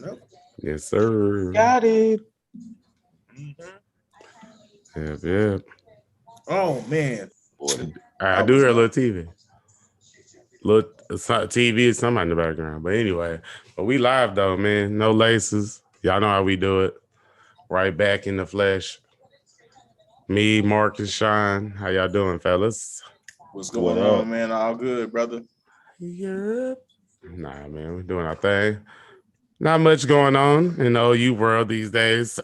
Nope. Yes, sir. Got it. Mhm. Yeah, yeah. Oh man, Boy, I I do was hear a not. little TV. Little TV is something in the background. But anyway, but we live though, man. No laces. Y'all know how we do it. Right back in the flesh. Me, Marcus, Sean. How y'all doing, fellas? What's what going up? on, man? All good, brother. Yep. Nah, man, we're doing our thing. Not much going on in the OU world these days,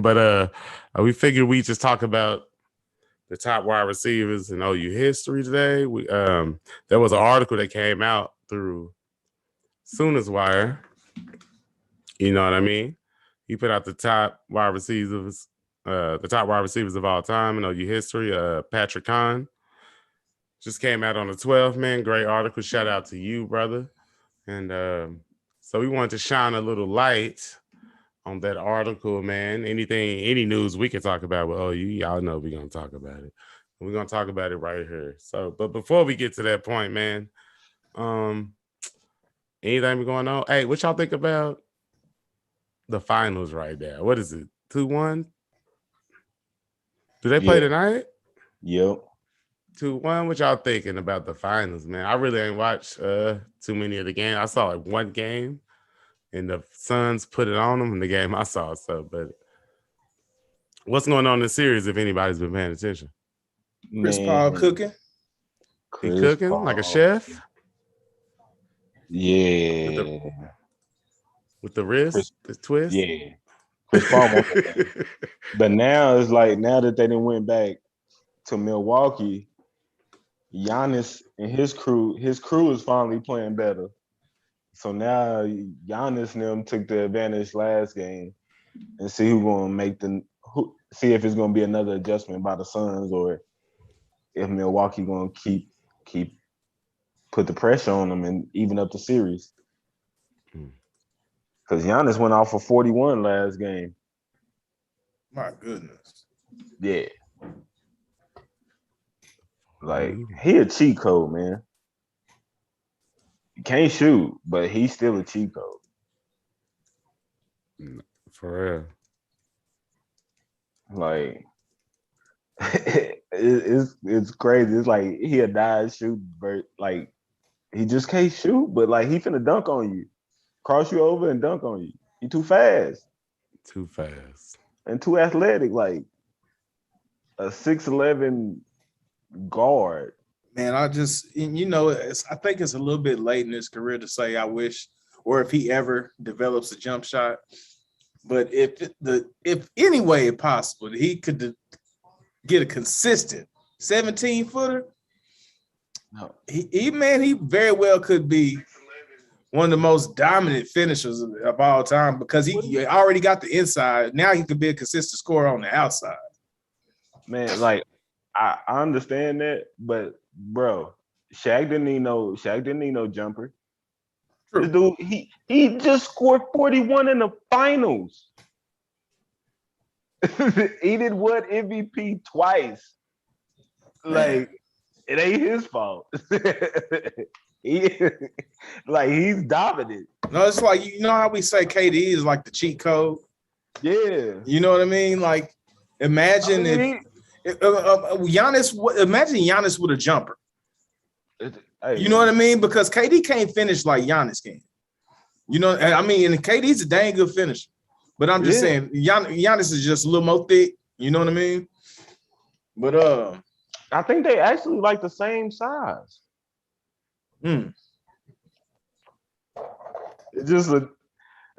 but we figured we just talk about the top wide receivers in OU history today. We there was an article that came out through Sooners Wire. You know what I mean? He put out the top wide receivers of all time in OU history. Patrick Kahn just came out on the 12th, man. Great article. Shout out to you, brother. And so we wanted to shine a little light on that article, man. Any news we can talk about with OU, y'all know we're gonna talk about it. We're gonna talk about it right here. So, but before we get to that point, man, um, anything going on? Hey, what y'all think about the finals right there? What is it? 2-1? Do they play Yeah. tonight? Yep. 2-1. What y'all thinking about the finals, man? I really ain't watched too many of the games. I saw like one game and the Suns put it on them in the game I saw. So, but what's going on in the series if anybody's been paying attention? Chris Paul Man, cooking. He Chris cooking like a Paul. chef with the Yeah. wrist, Chris. the twist. Yeah. Chris Paul won that thing. But now it's like now that they didn't went back to Milwaukee, Giannis and his crew is finally playing better. So now Giannis and them took the advantage last game and see who gonna see if it's gonna be another adjustment by the Suns or if Milwaukee gonna keep put the pressure on them and even up the series. Hmm. Because Giannis went off for 41 last game. My goodness. Yeah, like 41. he a cheat code, man. He can't shoot, but he's still a cheat code. For real. Like it's crazy. It's like he a died shoot, but like he just can't shoot. But like he finna dunk on you, cross you over and dunk on you. He too fast Too fast. and too athletic. Like a 6'11" guard. Man, I just I think it's a little bit late in his career to say I wish, or if he ever develops a jump shot. But if any way possible he could get a consistent 17-footer, No. he very well could be one of the most dominant finishers of all time because he already got the inside. Now he could be a consistent scorer on the outside. Man, like I understand that, but bro, Shaq didn't need no jumper. This True. dude, he just scored 41 in the finals. He did what MVP twice. Man. Like it ain't his fault. he, like he's dominant. No, it's like how we say KD is like the cheat code. Yeah. You know what I mean? Like, imagine I mean, if Giannis. Imagine Giannis with a jumper. hey, You know what I mean? Because KD can't finish like Giannis can. You know, I mean, and KD's a dang good finisher. But I'm just saying, Giannis is just a little more thick. You know what I mean? But I think they actually like the same size. hmm. It's just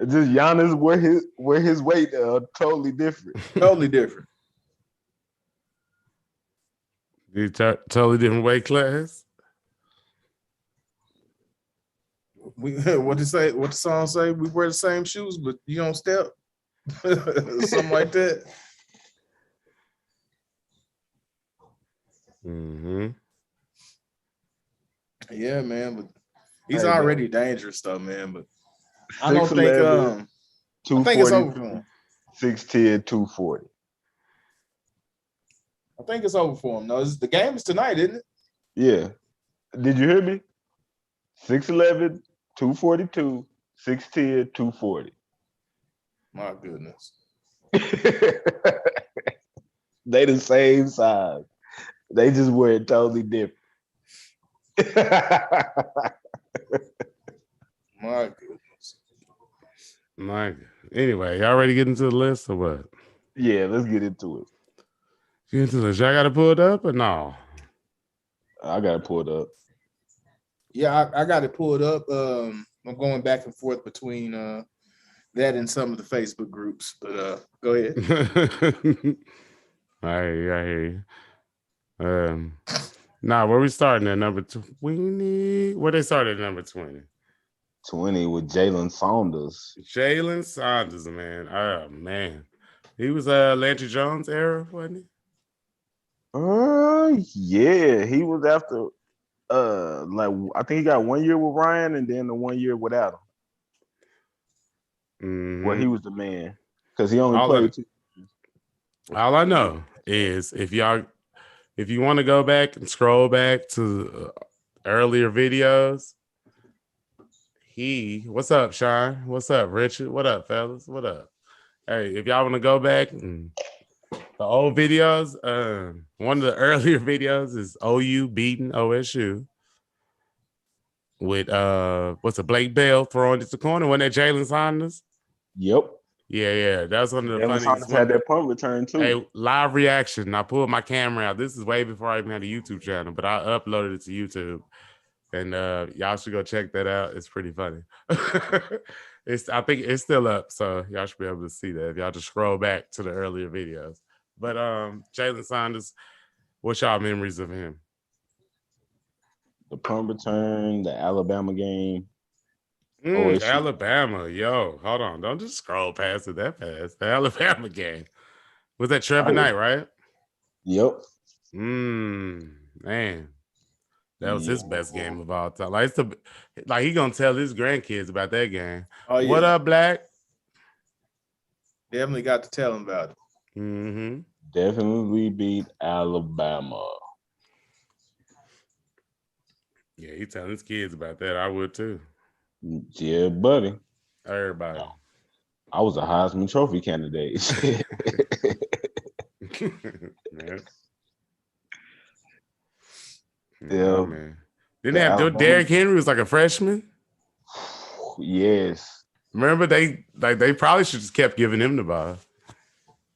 Giannis where his weight totally different. Totally different. Totally different weight class. We what to say? What the song say? We wear the same shoes, but you don't step. Something like that. Mm-hmm. Yeah, man. But he's Hey, but already dangerous though, man. But I don't think 6'11", I think it's 240, over for him. 6'10", 240. I think it's over for him. No, the game is tonight, isn't it? Yeah. Did you hear me? 6'11", 242, 6'10", 240. My goodness. They the same size. They just wear it totally different. My goodness. My, anyway, y'all ready to get into the list or what? Yeah, let's get into it. Get into the list. Y'all got to pull it up or no? I gotta pull it up. Yeah, I got it pulled up. I'm going back and forth between that and some of the Facebook groups, but go ahead. I hear you. Nah, where we starting at number 20? Where they started at number 20? 20 with Jalen Saunders. Jalen Saunders, man. Oh man. He was Landry Jones era, wasn't he? Yeah, he was after like I think he got 1 year with Ryan and then the 1 year without him. Where he was the man. Because he only played 2. All I know is if you want to go back and scroll back to earlier videos, what's up, Sean? What's up, Richard? What up, fellas? What up? Hey, if y'all want to go back and the old videos, one of the earlier videos is OU beating OSU with Blake Bell throwing it to the corner. Wasn't that Jalen Saunders? Yep. Yeah. That was one of the Jalen funniest. Saunders had that punt return too. Hey, live reaction. I pulled my camera out. This is way before I even had a YouTube channel, but I uploaded it to YouTube. And y'all should go check that out. It's pretty funny. I think it's still up, so y'all should be able to see that if y'all just scroll back to the earlier videos. But Jalen Saunders, what's y'all memories of him? The punt return, the Alabama game. Alabama, yo, hold on. Don't just scroll past it that fast. The Alabama game. Was that Trevor Knight, right? Yep. Man. That was his best game of all time. Like he gonna tell his grandkids about that game. Oh, yeah. What up, Black? Definitely got to tell him about it. Mm-hmm. Definitely beat Alabama. Yeah, he telling his kids about that. I would too. Yeah, buddy. Everybody. I was a Heisman Trophy candidate. Man. Yeah, man. Didn't they have Derrick Henry was like a freshman? Yes. Remember they probably should just kept giving him the ball.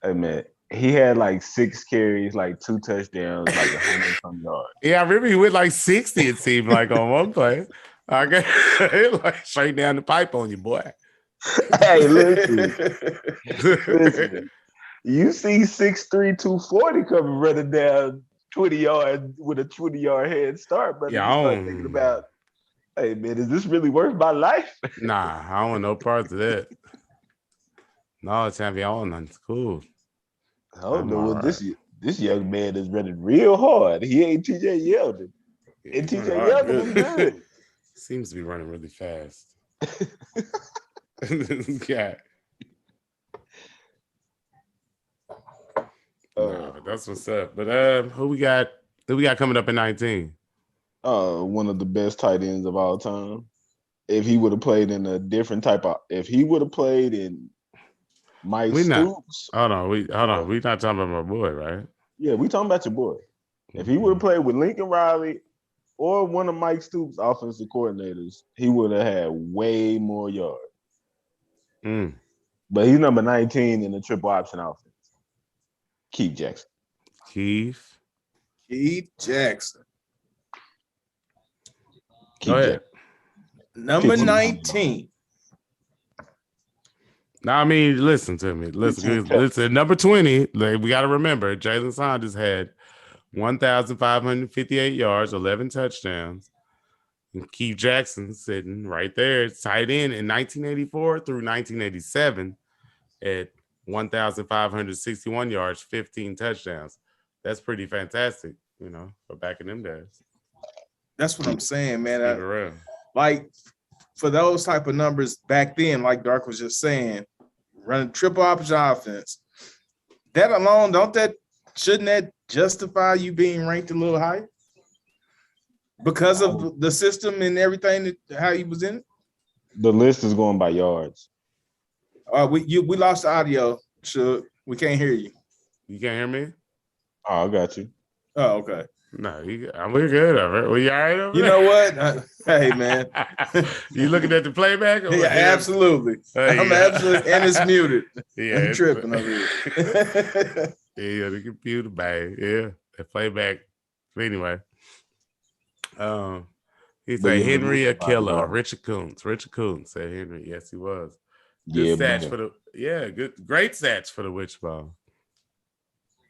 Hey man, he had like 6 carries, like 2 touchdowns, like 100 some yards. Yeah, I remember he went like 60. It seemed like on one play. Okay, like straight down the pipe on you, boy. Hey, listen. You see 6'3", 240 coming running down 20 yards with a 20-yard head start, but yeah, you start thinking about, hey man, is this really worth my life? Nah, I don't want no parts of that. No, it's having all none. It's cool. Oh no, this young man is running real hard. He ain't TJ Yeldon. And TJ Yeldon is good. Seems to be running really fast. Yeah. No, that's what's up. But who we got coming up in 19? One of the best tight ends of all time. If he would have played in a different type of, if he would have played in Mike Stoops. Hold on. We not talking about my boy, right? Yeah, we talking about your boy. If he would have played with Lincoln Riley or one of Mike Stoops' offensive coordinators, he would have had way more yards. But he's number 19 in the triple option offense. Keith Jackson. Keith Jackson. Go ahead. Number 19. Now, I mean, listen to me. Listen. Number 20, we got to remember, Jalen Saunders had 1,558 yards, 11 touchdowns. And Keith Jackson sitting right there, tight end in 1984 through 1987 at 1,561 yards, 15 touchdowns. That's pretty fantastic, for back in them days. That's what I'm saying, man. Like, for those type of numbers back then, like Dark was just saying, running triple option offense, that alone, shouldn't that justify you being ranked a little higher? Because of the system and everything, how he was in it? The list is going by yards. We lost the audio. Shook. We can't hear you. You can't hear me? Oh, I got you. Oh, okay. No, we're good over it. We all right over You there? know what? Hey, man. You looking at the playback? Or Yeah, what? absolutely. I'm Yeah. absolutely, and it's muted. Yeah, I'm tripping over here. Yeah, the computer bang. Yeah, the playback. Anyway, he But said yeah, the Henry a Witch Box, killer. bro. Richard Coons. Richard Coons said Henry. Yes, he was. Good Yeah, stats man. for the great stats for the witch ball.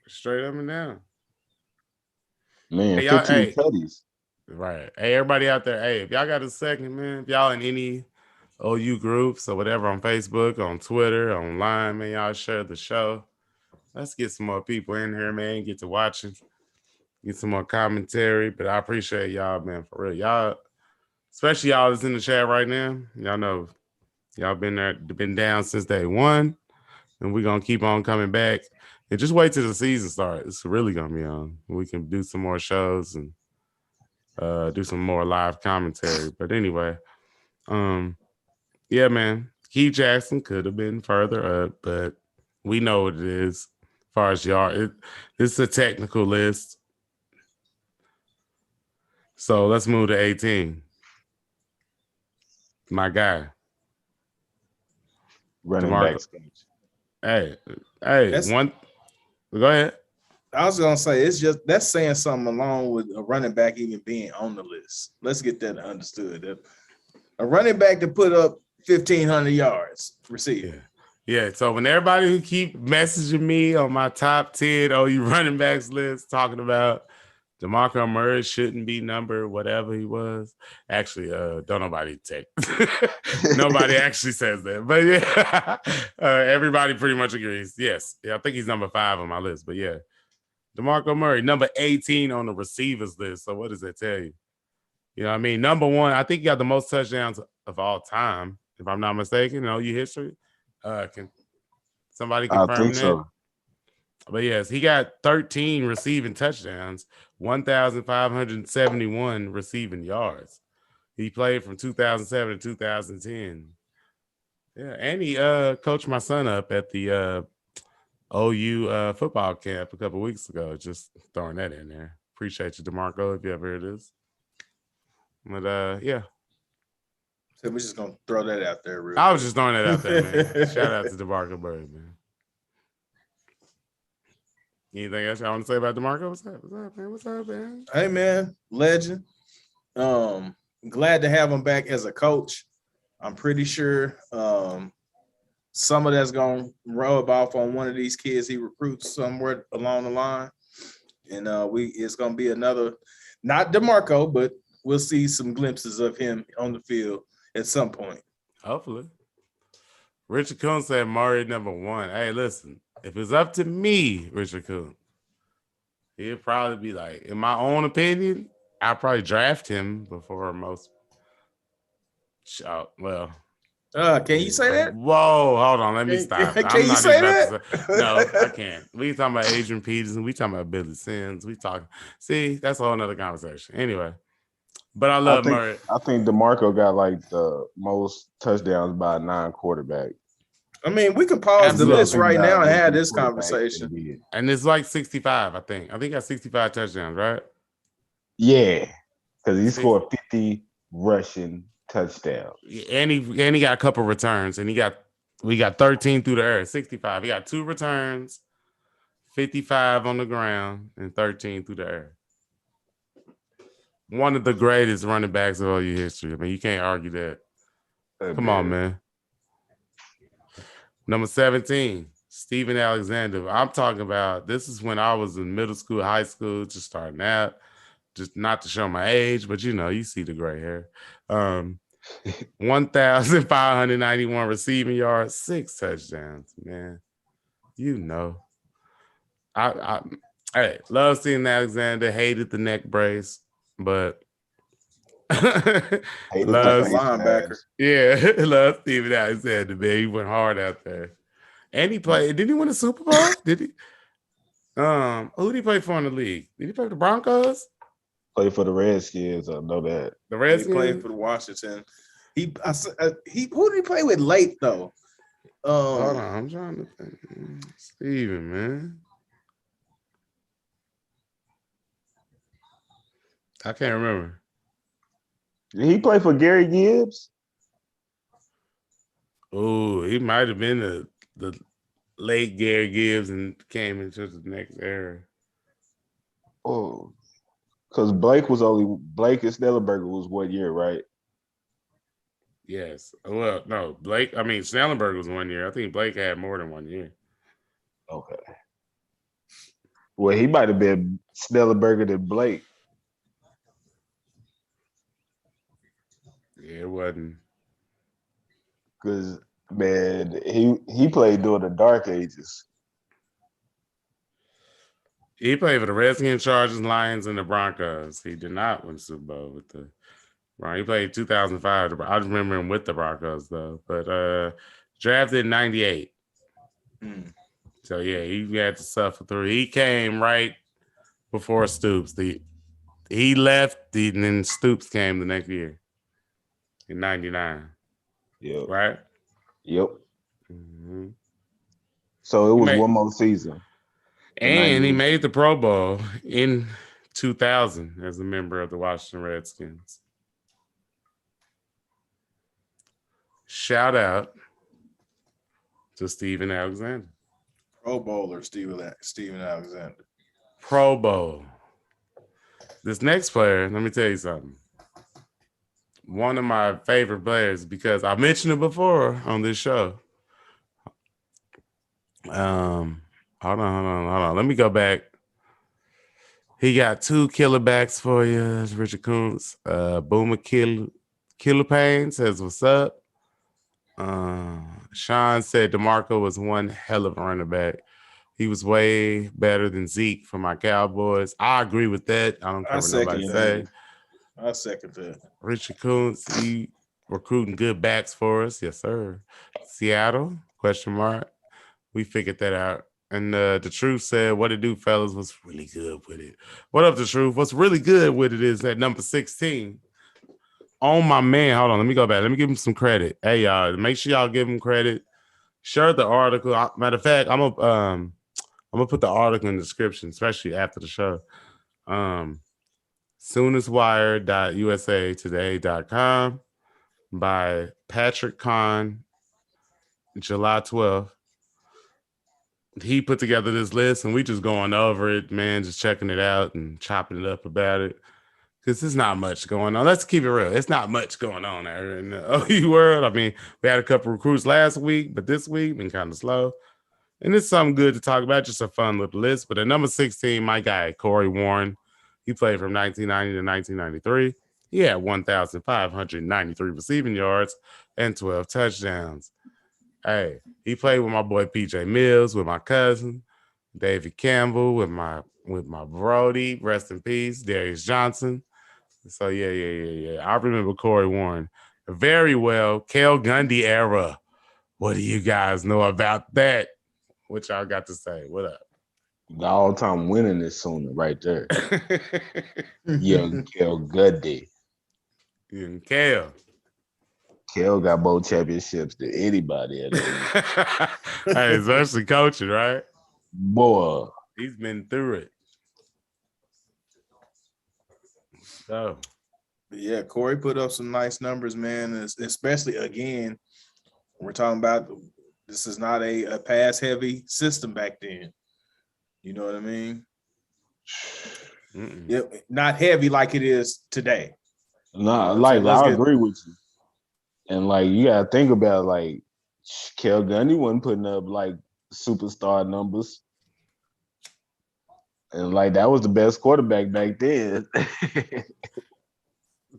Straight up and down. Man, Hey, y'all, 15 hey. tutties. Right. Hey, everybody out there. Hey, if y'all got a second, man, if y'all in any OU groups or whatever on Facebook, on Twitter, online, man, y'all share the show. Let's get some more people in here, man. Get to watching, get some more commentary. But I appreciate y'all, man, for real. Y'all, especially y'all that's in the chat right now. Y'all know y'all been down since day one, and we're gonna keep on coming back. And just wait till the season starts. It's really gonna be on. We can do some more shows and do some more live commentary. But anyway, yeah, man. Keith Jackson could have been further up, but we know what it is as far as y'all. It's a technical list. So let's move to 18. My guy. Running DeMarco. backs coach. Hey, That's- one. Go ahead. I was gonna say that's saying something along with a running back even being on the list. Let's get that understood. A running back to put up 1,500 yards receiving. Yeah. So when everybody who keep messaging me on my top 10 OU running backs list talking about DeMarco Murray shouldn't be number whatever he was. Actually, don't nobody take. Nobody actually says that. But yeah, everybody pretty much agrees. Yes. Yeah, I think he's number 5 on my list. But yeah. DeMarco Murray, number 18 on the receivers list. So what does that tell you? You know what I mean? Number 1, I think he got the most touchdowns of all time, if I'm not mistaken, in OU history. Can somebody confirm I think that? so. But yes, he got 13 receiving touchdowns, 1,571 receiving yards. He played from 2007 to 2010. Yeah, and he coached my son up at the OU football camp a couple weeks ago. Just throwing that in there. Appreciate you, DeMarco, if you ever hear this. But yeah. So we're just gonna throw that out there. I was just throwing that out there, man. Shout out to DeMarco Murray, man. Anything else y'all want to say about DeMarco? What's up? What's up, man? What's up, man? Hey, man, legend. Glad to have him back as a coach. I'm pretty sure some of that's gonna rub off on one of these kids he recruits somewhere along the line, and it's gonna be another, not DeMarco, but we'll see some glimpses of him on the field at some point. Hopefully. Richard Coon said Murray number 1. Hey, listen, if it's up to me, Richard Coon, he'd probably be like, in my own opinion, I'll probably draft him before most. Well, can you say that? Whoa, hold on, let me stop. Can I'm you not say even about that? to say, no, I can't. We talking about Adrian Peterson. We talking about Billy Sims. We talking. See, that's a whole nother conversation. Anyway, but I love Murray. I think DeMarco got like the most touchdowns by a non-quarterback. I mean, we can pause the list right now and have this conversation. And it's like 65, I think. I think he got 65 touchdowns, right? Yeah, because he scored 50 rushing touchdowns. And he got a couple returns, and we got 13 through the air, 65. He got 2 returns, 55 on the ground, and 13 through the air. One of the greatest running backs of OU history. I mean, you can't argue that. Come on, man. Number 17, Steven Alexander. I'm talking about, this is when I was in middle school, high school, just starting out. Just not to show my age, but you see the gray hair. 1,591 receiving yards, 6 touchdowns, man. I love Steven Alexander, hated the neck brace, but love linebacker. Yeah, love Steven Alexander, man. He went hard out there. And he played, did he win a Super Bowl? Did he? Who did he play for in the league? Did he play for the Broncos? Played for the Redskins, I know that. The Redskins? He played for the Washington. Who did he play with late though? Hold on, I'm trying to think. Steven, man. I can't remember. Did he play for Gary Gibbs? Oh, he might have been the late Gary Gibbs and came into the next era. Oh, because Blake and Snellenberger was what year, right? Yes. Well, no, Snellenberger was 1 year. I think Blake had more than 1 year. Okay. Well, he might have been Snellenberger than Blake. Yeah, it wasn't. Because, man, he played during the dark ages. He played for the Redskins, Chargers, Lions, and the Broncos. He did not win the Super Bowl with the Broncos. He played 2005. I just remember him with the Broncos, though. But drafted in 98. So, yeah, he had to suffer through. He came right before Stoops. He left, and then Stoops came the next year in 99. Yep. Right? Yep. Mm-hmm. So it was one more season. And he made the Pro Bowl in 2000 as a member of the Washington Redskins. Shout out to Steven Alexander. Pro Bowler Steven Alexander. Pro Bowl. This next player, let me tell you something. One of my favorite players, because I mentioned it before on this show. Hold on. Let me go back. He got 2 killer backs for you, Richard Kuntz. Boomer Killapane says, what's up? Sean said DeMarco was one hell of a running back. He was way better than Zeke for my Cowboys. I agree with that. I don't care what nobody say. I second that. Richard Kuntz, he recruiting good backs for us. Yes, sir. Seattle, ? We figured that out. And the Truth said, what it do, fellas, was really good with it. What up, the Truth? What's really good with it is that number 16. Oh, my man. Hold on. Let me go back. Let me give him some credit. Hey, y'all, make sure y'all give him credit. Share the article. Matter of fact, I'm gonna put the article in the description, especially after the show. Soonestwire.usatoday.com by Patrick Kahn, July 12th. He put together this list, and we just going over it, man, just checking it out and chopping it up about it. Because there's not much going on. Let's keep it real. It's not much going on there in the OU world. I mean, we had a couple recruits last week, but this week been kind of slow. And it's something good to talk about, just a fun little list. But at number 16, my guy, Corey Warren, he played from 1990 to 1993. He had 1,593 receiving yards and 12 touchdowns. Hey, he played with my boy PJ Mills, with my cousin, David Campbell, with my Brody, rest in peace, Darius Johnson. So, yeah. I remember Corey Warren very well. Cale Gundy era. What do you guys know about that? What y'all got to say? What up? The all-time winning is Sooner right there. Young Cale Gundy. Young Cale. Cale got more championships than anybody. Hey, especially coaching, right? Boy. He's been through it. So. Yeah, Corey put up some nice numbers, man. Especially, again, we're talking about this is not a pass-heavy system back then. You know what I mean? Yeah, not heavy like it is today. Nah, I agree with you. And you gotta think about Cale Gundy wasn't putting up superstar numbers. And that was the best quarterback back then.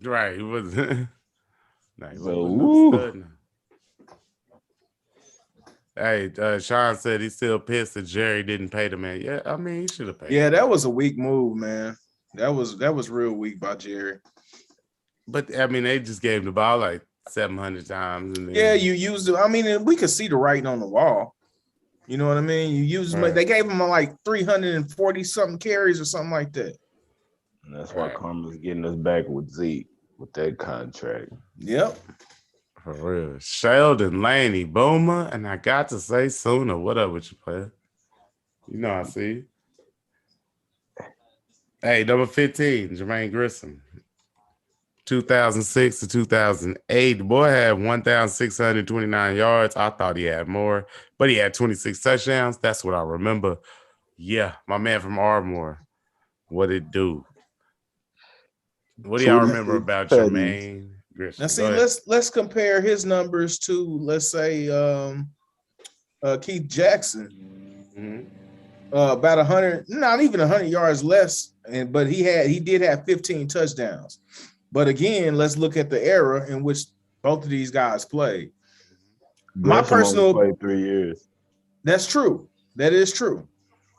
Right. He was Hey, Sean said he's still pissed that Jerry didn't pay the man. Yeah, I mean, he should have paid. Yeah, that was a weak move, man. That was real weak by Jerry. But I mean, they just gave him the ball 700 times. And then... Yeah, you used it. I mean, we could see the writing on the wall. You know what I mean? You used right. They gave him 340 something carries or something like that. And that's why Karma's getting us back with Zeke with that contract. Yep. For real. Sheldon Laney Boomer, and I got to say sooner. What up with you, player? You know I see you. Hey, number 15, Jermaine Grissom. 2006 to 2008. The boy had 1,629 yards. I thought he had more, but he had 26 touchdowns. That's what I remember. Yeah, my man from Ardmore. What it do? What do y'all remember about Jermaine Grissom? Now, see, let's compare his numbers to, let's say, Keith Jackson. Mm-hmm. About 100, not even 100 yards less, but he did have 15 touchdowns. But again, let's look at the era in which both of these guys played. My personal played 3 years. That's true. That is true.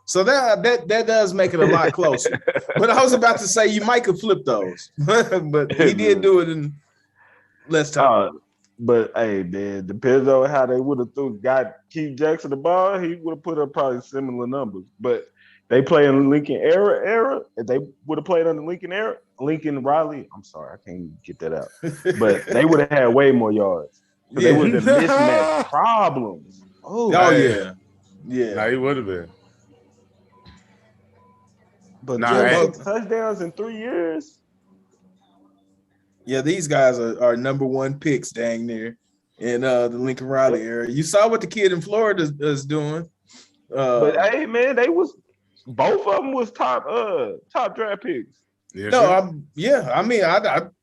So that does make it a lot closer. But I was about to say you might could flip those, but he did do it in less time. But hey, man, depends on how they would have got Keith Jackson the ball. He would have put up probably similar numbers. But they play in the Lincoln era. If they would have played on the Lincoln era, Lincoln Riley. I'm sorry, I can't get that out. But they would have had way more yards. Yeah. They would have mismatched problems. Oh yeah. Nah, he would have been. But both touchdowns in 3 years. Yeah, these guys are number one picks, dang near, in the Lincoln Riley era. You saw what the kid in Florida is doing. But hey, man, both of them was top draft picks. Yeah, no,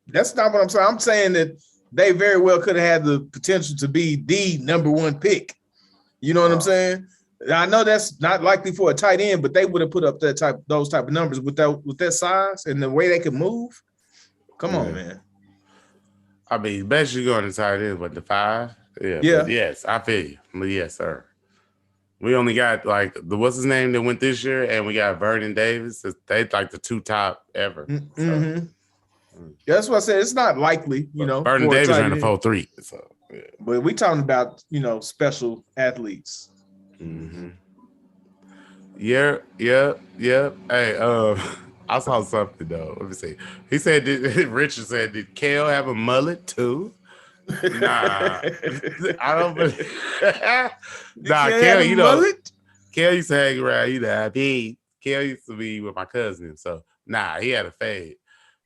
that's not what I'm saying. I'm saying that they very well could have had the potential to be the number one pick. You know what I'm saying? I know that's not likely for a tight end, but they would have put up those type of numbers with that size and the way they could move. Come on, man. I mean, best you going to tight end, but the 5? Yeah. Yes, I feel you. But yes, sir. We only got what's his name that went this year, and we got Vernon Davis. They like the 2 top ever. Mm-hmm. So. Yeah, that's what I said. It's not likely, Vernon Davis ran a 4.3. So, yeah. But we talking about special athletes. Mm-hmm. Yeah. Hey, I saw something though. Let me see. He said, Richard said, did Kale have a mullet too? Nah, I don't believe. Nah, Kale, mullet? Kale used to hang around. Kale used to be with my cousin, so nah, he had a fade.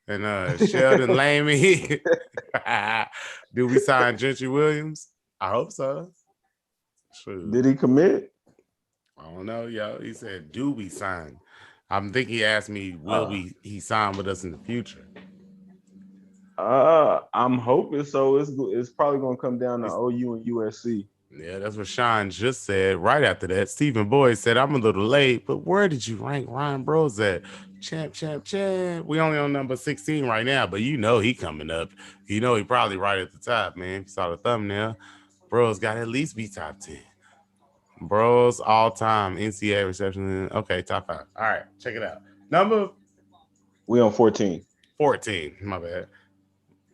And Sheldon Lamey. Do we sign Gentry Williams? I hope so. True. Did he commit? I don't know, yo. He said, do we sign? I'm thinking he asked me, will he sign with us in the future? I'm hoping so. It's probably gonna come down to OU and USC. Yeah, that's what Sean just said. Right after that, Stephen Boyd said, I'm a little late, but where did you rank Ryan Bros at? Champ. We only on number 16 right now, but he coming up. He probably right at the top, man. If you saw the thumbnail, Bros got to at least be top 10. Bros all-time NCAA reception. Okay, top 5. All right, check it out. We on 14. 14, my bad.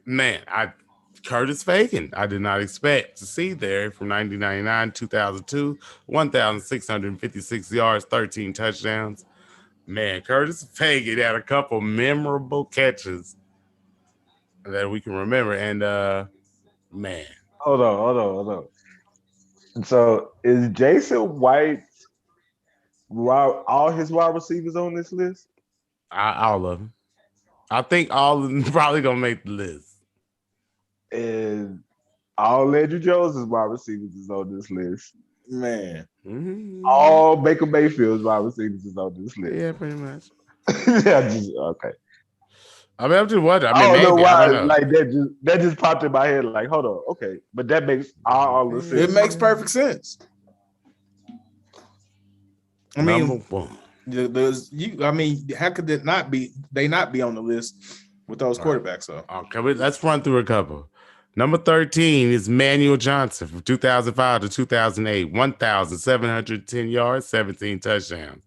Man, Curtis Fagan, I did not expect to see there from 1999, 2002, 1,656 yards, 13 touchdowns. Man, Curtis Fagan had a couple memorable catches that we can remember. And, man. Hold on. So is Jason White all his wide receivers on this list? All of them. I think all of them probably gonna make the list. And all Landry Jones' wide receivers is on this list. Man. Mm-hmm. All Baker Mayfield's wide receivers is on this list. Yeah, pretty much. Okay. I mean, I'm just wondering. I don't know why. Like that just popped in my head. Like, hold on. Okay, but that makes all the sense. It makes perfect sense. I mean, how could it not be? They not be on the list with those quarterbacks? So okay, let's run through a couple. Number 13 is Manuel Johnson from 2005 to 2008, 1,710 yards, 17 touchdowns.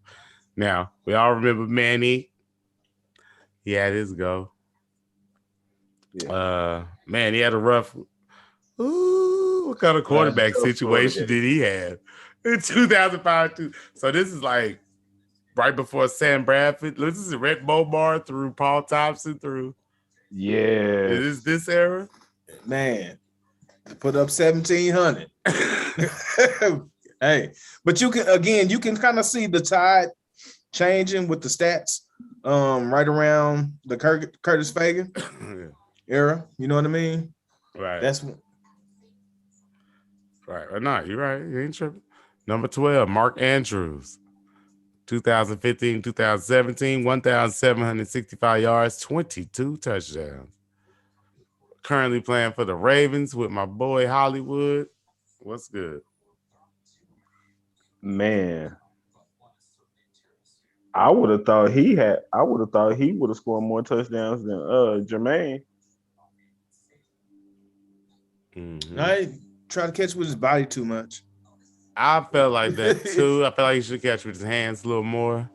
Now we all remember Manny. He had his go. Yeah. Man, he had a rough. What kind of quarterback situation did he have in 2005? So this is like right before Sam Bradford. This is Rhett Bobart through Paul Thompson through. Yeah. Is this era? Man. Put up 1,700. Hey, but you can kind of see the tide changing with the stats right around the Curtis Fagan era. You know what I mean? Right. That's right. Or not. You're right. You ain't tripping. Number 12, Mark Andrews. 2015, 2017, 1,765 yards, 22 touchdowns. Currently playing for the Ravens with my boy Hollywood. What's good? Man, I would have thought he would have scored more touchdowns than Jermaine. Mm-hmm. I try to catch with his body too much. I felt like that too. I felt like he should catch with his hands a little more.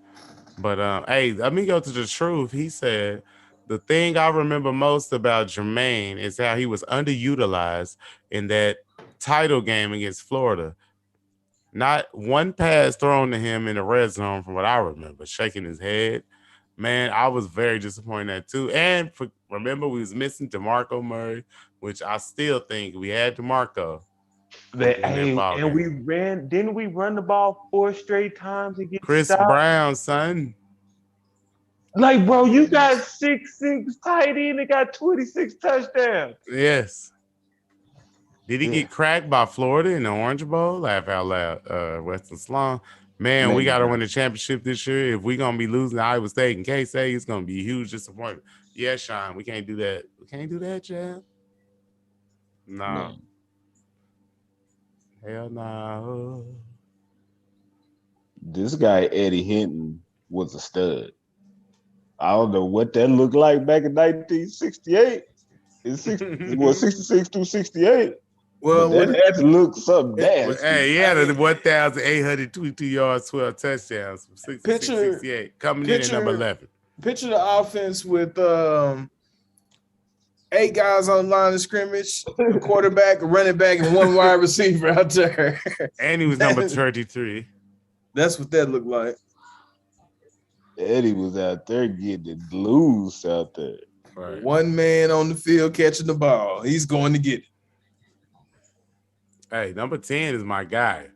But hey, let me go to the truth. He said the thing I remember most about Jermaine is how he was underutilized in that title game against Florida. Not one pass thrown to him in the red zone from what I remember, shaking his head. Man, I was very disappointed in that too. And remember, we was missing DeMarco Murray, which I still think we had DeMarco. And we didn't we run the ball 4 straight times and get Chris stopped? Brown, son. Like, bro, you got 6'6" tight end and got 26 touchdowns. Yes. Did he get cracked by Florida in the Orange Bowl? Laugh out loud, Weston Sloan. Man, we got to win the championship this year. If we're going to be losing to Iowa State and K-State, it's going to be a huge disappointment. Yeah, Sean, we can't do that. We can't do that, Chad. No. Hell no. This guy, Eddie Hinton, was a stud. I don't know what that looked like back in 1968. It's 66 through 68. Well, that had to look something bad. Hey, he had 1,822 yards, 12 touchdowns from 66 68, coming in at number 11. Picture the offense with 8 guys on the line of scrimmage, a quarterback, a running back, and 1 wide receiver out there. And he was number 33. That's what that looked like. Eddie was out there getting it loose out there. Right. 1 man on the field catching the ball. He's going to get it. Hey, number 10 is my guy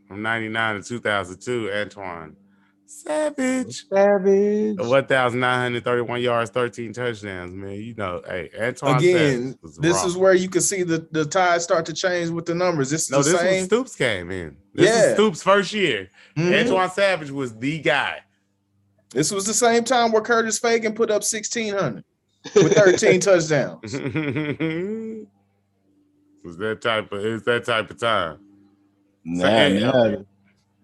from 99 to 2002, Antoine Savage. 1,931 yards, 13 touchdowns, man. You know, hey, Antoine again, Savage was this raw. is where you can see the tide start to change with the numbers. This was Stoops came in. This is Stoops' first year. Mm-hmm. Antoine Savage was the guy. This was the same time where Curtis Fagan put up 1,600 with 13 touchdowns. It's that type of time.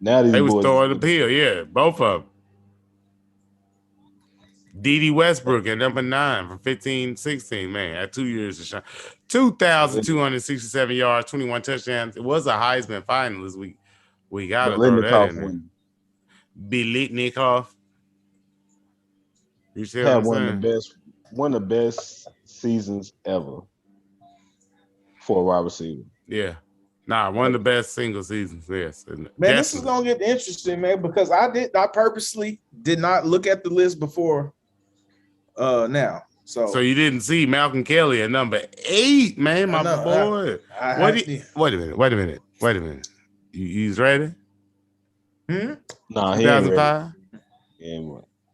Now these they was boys throwing the pill, yeah, both of them. D.D. Westbrook at number 9 from 15-16, man, at 2 years of shine. 2,267 yards, 21 touchdowns. It was a Heisman finalist. We got to throw that in there. Biletnikoff. You see had one of the best seasons ever for a wide receiver. Yeah. Nah, one of the best single seasons, yes. Man, this is gonna get interesting, man, because I purposely did not look at the list before now. So you didn't see Malcolm Kelly at number 8, man, my boy. Wait a minute. You ready? Nah, he ain't 2005?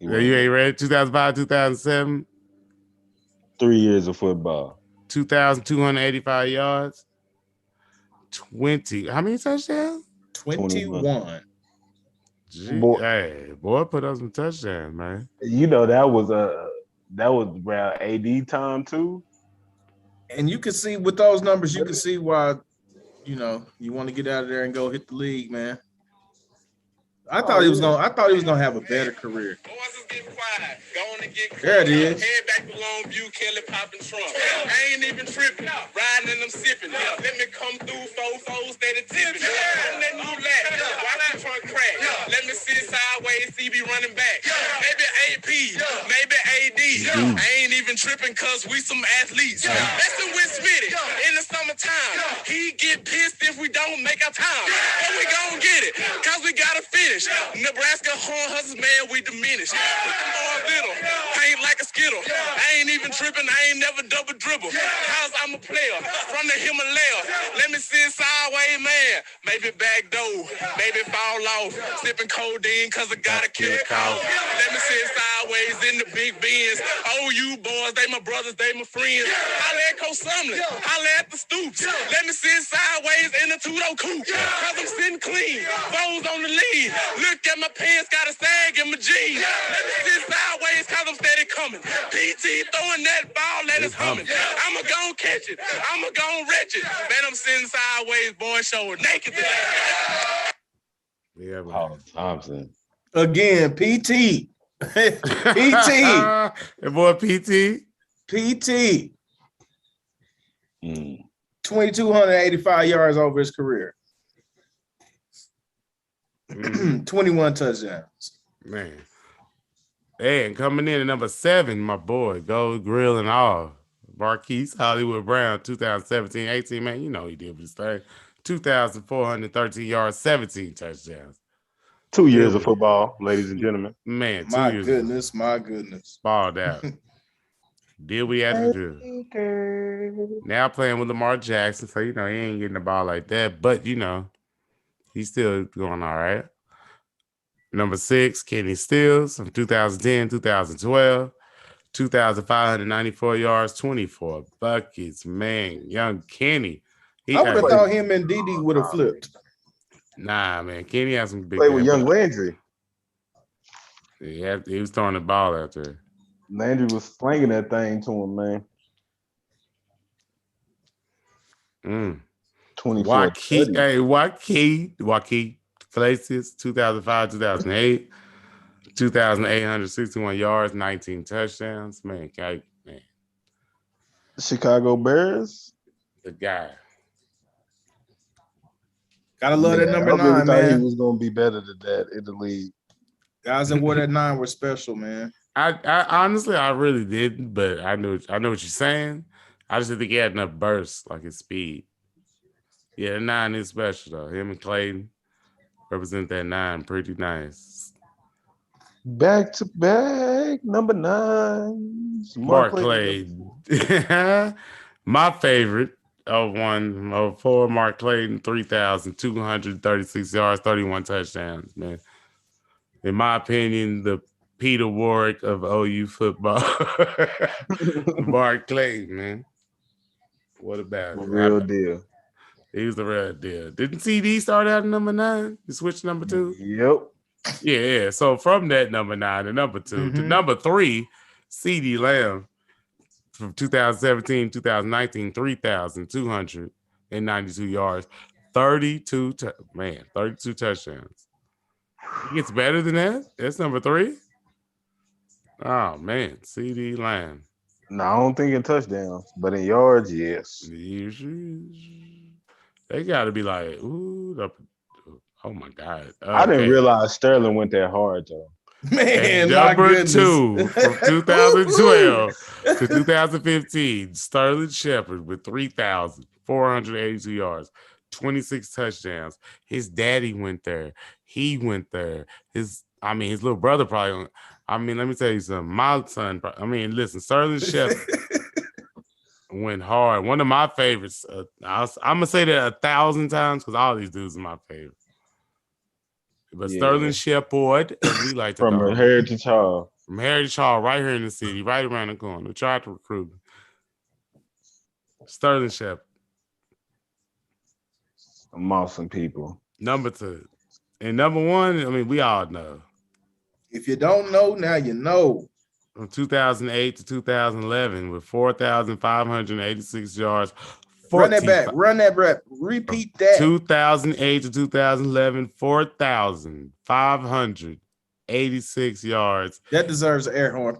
ready. You ain't ready? 2005, 2007? 3 years of football. 2,285 yards. 20. How many touchdowns? 21. Boy, put up some touchdowns, man. You know that was around AD time too. And you can see with those numbers, you can see why, you want to get out of there and go hit the league, man. I thought he was gonna have a better career. There it is. Head back to Longview, Kelly popping Trump. I ain't even tripping, riding and I'm sipping. Let me come through 4-4 steady tipping. I'm that new lap, watch the trunk crack. Let me sit sideways, CB running back. Maybe AP, maybe AD. I ain't even tripping cause we some athletes. Listen with Smitty, in the summertime. He get pissed if we don't make our time. But we gon' get it, cause we gotta finish. Nebraska horn hustlers, man, we diminish. Put them boys little, paint like a skittle. I ain't even tripping, I ain't never double dribble. Cause I'm a player, from the Himalaya. Let me sit sideways, man. Maybe back door, maybe fall off. Sipping codeine cause I gotta kill a cow. Let me sit sideways in the big Benz. Oh, you boys, they my brothers, they my friends. Holla at Coach Sumlin, holla at the Stoops. Let me sit sideways in the two-door coupe. Cause I'm sitting clean, foes on the lead. Look at my pants, got a sag in my jeans. Let me sit sideways cause I'm steady coming. PT throwing that ball, let us humming. I'ma gon' catch it, I'ma gon' wretch it. Man, I'm sitting sideways, boy, show naked today. Yeah, man. Paul Thompson. Again, PT. PT. That boy PT. PT. Mm. 2,285 yards over his career. Mm, 21 touchdowns. man. And coming in at number 7, my boy, Gold Grill and all. Marquise Hollywood Brown, 2017-18. Man, you know he did his thing. 2,413 yards, 17 touchdowns. 2 years Yeah, of football, ladies and gentlemen. Man, 2 My years goodness, my goodness. balled out. Did we have to do? Now playing with Lamar Jackson, so you know he ain't getting the ball like that, but you know he's still going all right. Number 6, Kenny Stills from 2010, 2012, 2,594 yards, 24 buckets. Man, young Kenny. I would have thought him and Didi would have flipped. Nah, man, Kenny has some big. Play with young Landry. Yeah, he was throwing the ball out there. Landry was slinging that thing to him, man. 24. Joaquin Places, 2005, 2008, 2,861 yards, 19 touchdowns. Man, Chicago Bears. the guy. Gotta love that number I really 9, thought man. he was gonna be better than that in the league. Guys that wore that 9 were special, man. I honestly, I really didn't, but I know what you're saying. I just didn't think he had enough burst, like his speed. Yeah, the 9 is special though. Him and Clayton represent that 9 pretty nice. Back to back, number 9. Mark Clayton. My favorite of 4, Mark Clayton, 3,236 yards, 31 touchdowns, man. In my opinion, the Peter Warwick of OU football. Mark Clayton, man. What about it? Real deal. He was the real deal. Didn't CD start out at number 9? He switched number 2? Yep. Yeah. So from that number 9 to number 2 to number 3, CD Lamb from 2017, 2019, 3,292 yards, 32 touchdowns. It gets better than that. That's number 3. Oh man, CD Lamb. No, I don't think in touchdowns, but in yards, yes. They got to be like, ooh, oh my God. I didn't realize Sterling went that hard though. Man, number 2 from 2012 to 2015, Sterling Shepard with 3,482 yards, 26 touchdowns. His daddy went there. He went there. His little brother probably. Let me tell you something. My son. Listen, Sterling Shepard went hard. One of my favorites. I'm gonna say that 1,000 times because all these dudes are my favorite. But yeah. Sterling Shepard, as we like to call him. Heritage Hall. From Heritage Hall, right here in the city, right around the corner. We tried to recruit him. Sterling Shepard. I'm awesome people. Number 2. And number 1, we all know. If you don't know, now you know. From 2008 to 2011 with 4,586 yards. Run that back. Repeat that. 2008 to 2011, 4,586 yards. That deserves an air horn.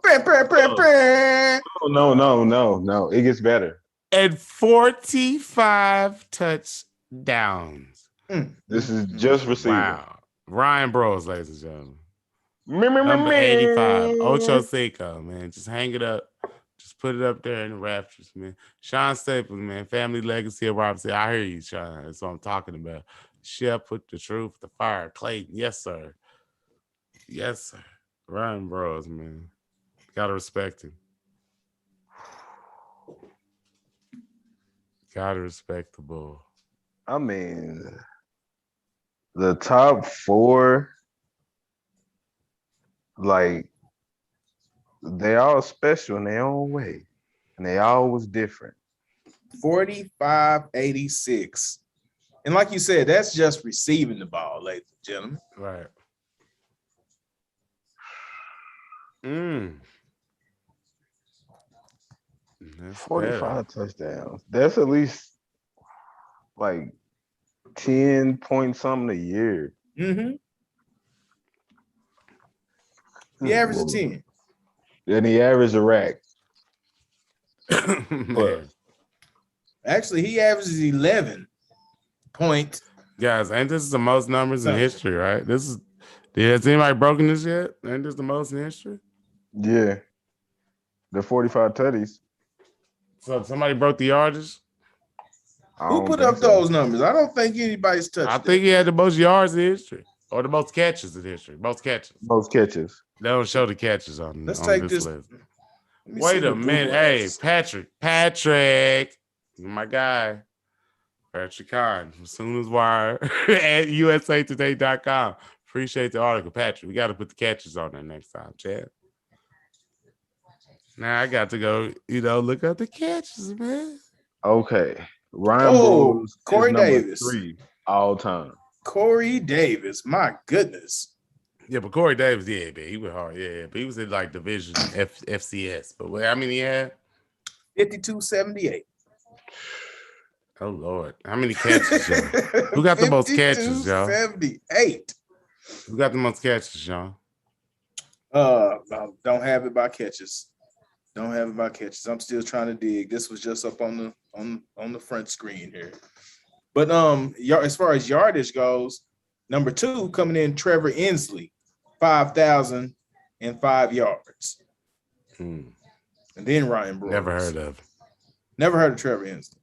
No. It gets better. And 45 touchdowns. This is just receiving. Wow. Ryan Bros, ladies and gentlemen. Number 85, Ocho Cinco, man. Just hang it up. Just put it up there in the rafters, man. Sean Staples, man. Family legacy of Robinson. I hear you, Sean. That's what I'm talking about. Chef put the truth, the fire. Clayton, yes, sir. Yes, sir. Ryan Bros, man. Gotta respect him. Got respectable. I mean, the top four, like, they all special in their own way, and they all was different. 45-86. And like you said, that's just receiving the ball, ladies and gentlemen. Right. That's 45 touchdowns. That's at least like 10 point something a year. Mm-hmm. The average of 10. And the average a rack. Man. Actually, he averages 11 point. Guys, ain't this the most numbers in history, right? Has anybody broken this yet? Ain't this the most in history? Yeah. The 45 tutties. So somebody broke the yardage? Who put up those numbers? I don't think anybody's touched I think he had the most yards in history. Or the most catches in history. Most catches. Most catches. They don't show the catches on, Let's on take this this. list. Wait a minute. Hey, Patrick. My guy. Patrick Kahn from Sooners Wire at usatoday.com. Appreciate the article, Patrick. We got to put the catches on there next time, Chad. Now I got to go, look up the catches, man. Okay. Ryan Broyles Corey is number Davis. 3 all time. Corey Davis. My goodness. Yeah, but Corey Davis, man, he went hard. Yeah, but he was in like division FCS. But what, I mean, he had 52-78. Oh Lord, how many catches, y'all? Who got the most catches, y'all? 78. Who got the most catches, y'all? Don't have it by catches. Don't have it by catches. I'm still trying to dig. This was just up on the front screen here. But as far as yardage goes, number 2 coming in, Trevor Inslee, 5,005 yards. And then Ryan Broyles. Never heard of. Never heard of Trevor Inslee.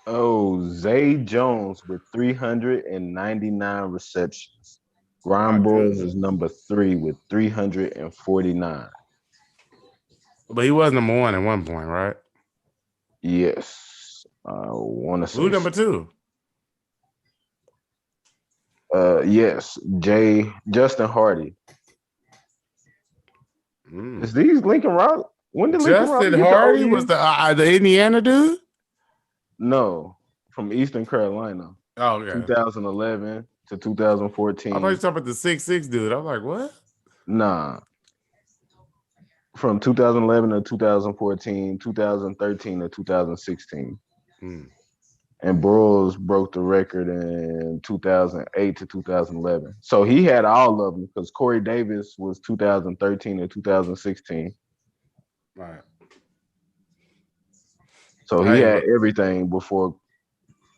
Oh, Zay Jones with 399 receptions. Ryan Broyles is number 3 with 349. But he was number 1 at one point, right? Yes. I want to say. Who number 2? Yes, Justin Hardy. Is these Lincoln Riley? When did Lincoln Riley Justin Hardy was the Indiana dude? No, from Eastern Carolina. Oh, yeah. 2011 to 2014. I thought you were talking about the 6'6" dude. I was like, what? Nah. From 2011 to 2014, 2013 to 2016. And Broyles broke the record in 2008 to 2011. So he had all of them because Corey Davis was 2013 to 2016. Right. So he had everything before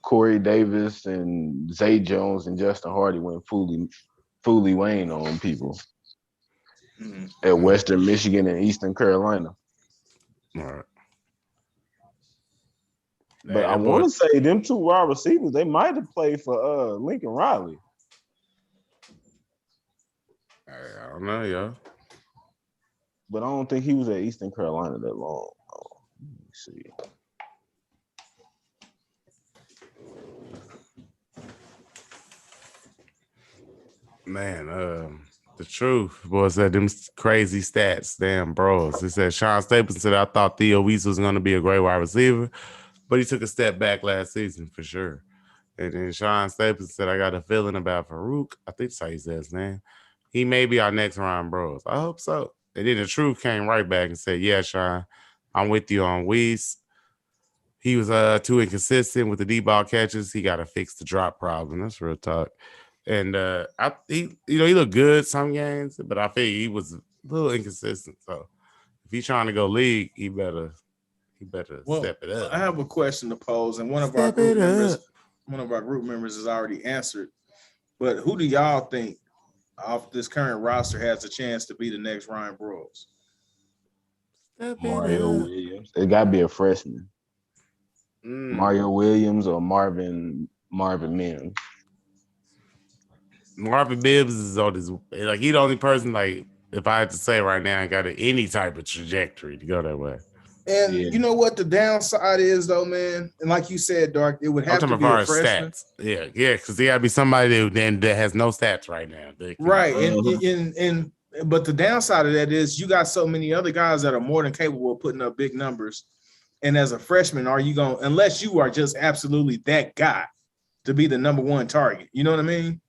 Corey Davis and Zay Jones and Justin Hardy went fully Wayne on people at Western Michigan and Eastern Carolina. All right. But I want to say them 2 wide receivers, they might have played for Lincoln Riley. I don't know, yo. But I don't think he was at Eastern Carolina that long. Let me see. Man, the truth, boy, said them crazy stats. Damn, bros. He said Sean Stapleton said, I thought Theo Wease was going to be a great wide receiver, but he took a step back last season for sure. And then Sean Stapleton said, I got a feeling about Farouk. I think that's how he says his name. He may be our next Ryan Bros. I hope so. And then the truth came right back and said, yeah, Sean, I'm with you on Wease. He was too inconsistent with the deep ball catches. He got to fix the drop problem. That's real talk. And he looked good some games, but I feel he was a little inconsistent. So if he's trying to go league, he better step it up. I have a question to pose, and one of our group members has already answered. But who do y'all think off this current roster has a chance to be the next Ryan Broyles? Mario Williams. It got to be a freshman. Mario Williams or Marvin Mims. Marvin Mims is on his, like, he the only person, like, if I had to say right now, I got any type of trajectory to go that way. And Yeah. you know what the downside is, though, man. And like you said, Dark, it would I'm have talking to be about a as freshman, stats. Yeah, because there got to be somebody that has no stats right now. That can- right? Uh-huh. And but the downside of that is you got so many other guys that are more than capable of putting up big numbers. And as a freshman, are you going unless you are just absolutely that guy to be the number one target? You know what I mean?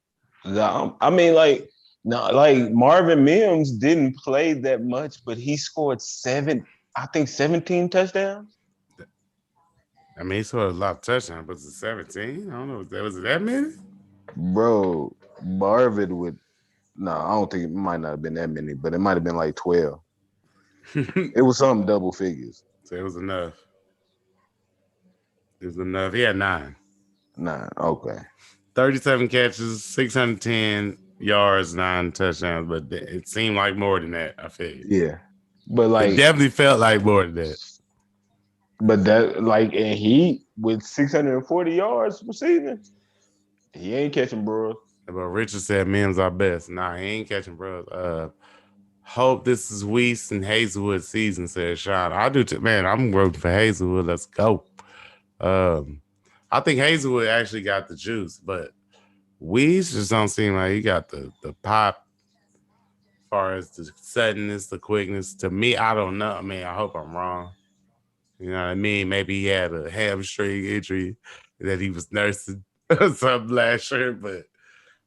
I mean, like, no, like Marvin Mims didn't play that much, but he scored 17 touchdowns. I mean, he scored a lot of touchdowns, but it's 17. I don't know. Was it that many? Bro, Marvin would no, I don't think it might not have been that many, but it might have been like 12. It was something double figures. So it was enough. It was enough. He had 9. Nah, okay. 37 catches, 610 yards, 9 touchdowns, but it seemed like more than that. I feel you. Yeah. But It like definitely felt like more than that. but that like and he with 640 yards receiving, he ain't catching bros. But Richard said Mims our best. Nah, he ain't catching, bro. Hope this is Weiss and Hazelwood season, said Sean. I do too. Man, I'm rooting for Hazelwood. Let's go. I think Hazelwood actually got the juice, but Weiss just don't seem like he got the pop as far as the suddenness, the quickness. To me, I don't know. I mean, I hope I'm wrong. You know what I mean? Maybe he had a hamstring injury that he was nursing or something last year, but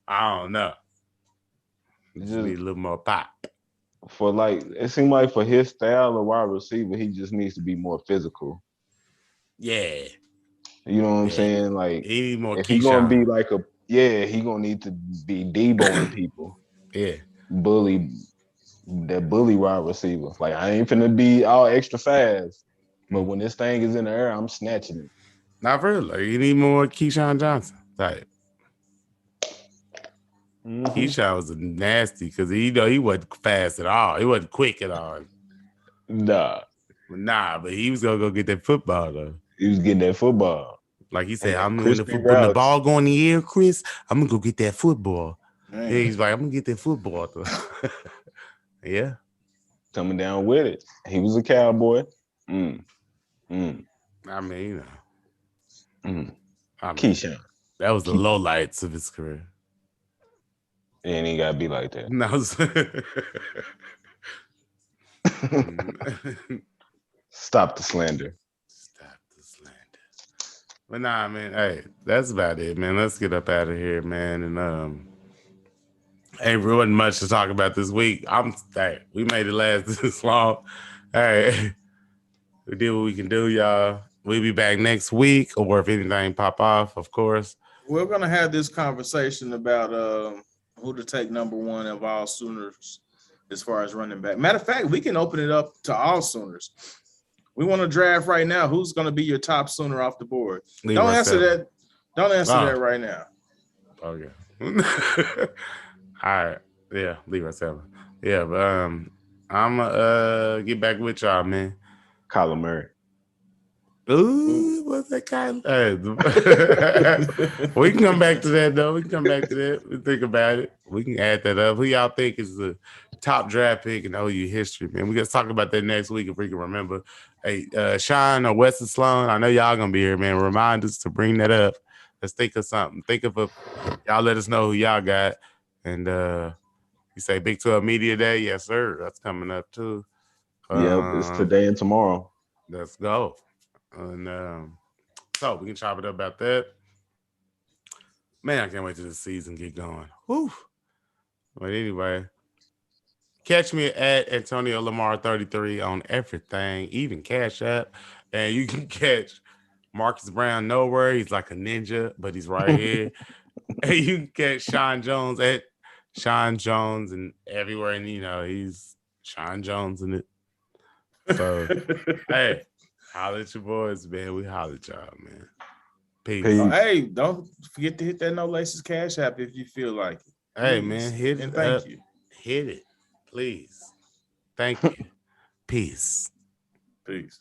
I don't know. Just need a little more pop. For like it seemed like for his style of wide receiver, he just needs to be more physical. Yeah. You know what I'm Yeah. saying? Like He need more if he gonna Keyshawn. be like he gonna need to be deboing people. Yeah. Bully wide receiver. Like I ain't finna be all extra fast. But when this thing is in the air, I'm snatching it. Not really. Like, you need more Keyshawn Johnson type. Mm-hmm. Keyshawn was nasty because he wasn't fast at all. He wasn't quick at all. Nah. But he was gonna go get that football though. He was getting that football. Like he said, And I'm when crispy when the routes. ball go in the air, Chris, I'm gonna go get that football. Man. Yeah, he's like, I'm gonna get that football. Yeah. Coming down with it. He was a cowboy. I mean, you know. I mean, Keyshawn. that was the low lights of his career. It ain't gotta be like that. No. Stop the slander. Stop the slander. But nah, man. Hey, that's about it, man. Let's get up out of here, man. And ain't really much to talk about this week. We made it last this long. Hey, we did what we can do, y'all. We'll be back next week, or if anything pop off, of course. We're gonna have this conversation about who to take number one of all Sooners as far as running back. Matter of fact, we can open it up to all Sooners. We want to draft right now. Who's going to be your top Sooner off the board? Don't answer that. Don't answer that right now. Okay. All right. Yeah, Leroy 7. Yeah, but I'm gonna get back with y'all, man. Kyler Murray. Ooh, what's that kind? We can come back to that though. We think about it. We can add that up. Who y'all think is the top draft pick in OU history, man? We got to talk about that next week if we can remember. Hey, Sean or Wesley Sloan, I know y'all gonna be here, man. Remind us to bring that up. Let's think of something. Y'all let us know who y'all got. And you say Big 12 Media Day? Yes, sir. That's coming up too. Yep, it's today and tomorrow. Let's go. And so we can chop it up about that. Man, I can't wait till the season get going. Whew. But anyway, catch me at Antonio Lamar 33 on everything, even Cash App. And you can catch Marcus Brown nowhere. He's like a ninja, but he's right here. And you can catch Sean Jones at Sean Jones and everywhere. And, he's Sean Jones in it. So, hey. Holler at your boys, man. We holler at y'all, man. Peace. Hey, don't forget to hit that No Laces Cash App if you feel like it. Hey, man, hit it. And thank you. Hit it, please. Thank you. Peace. Peace.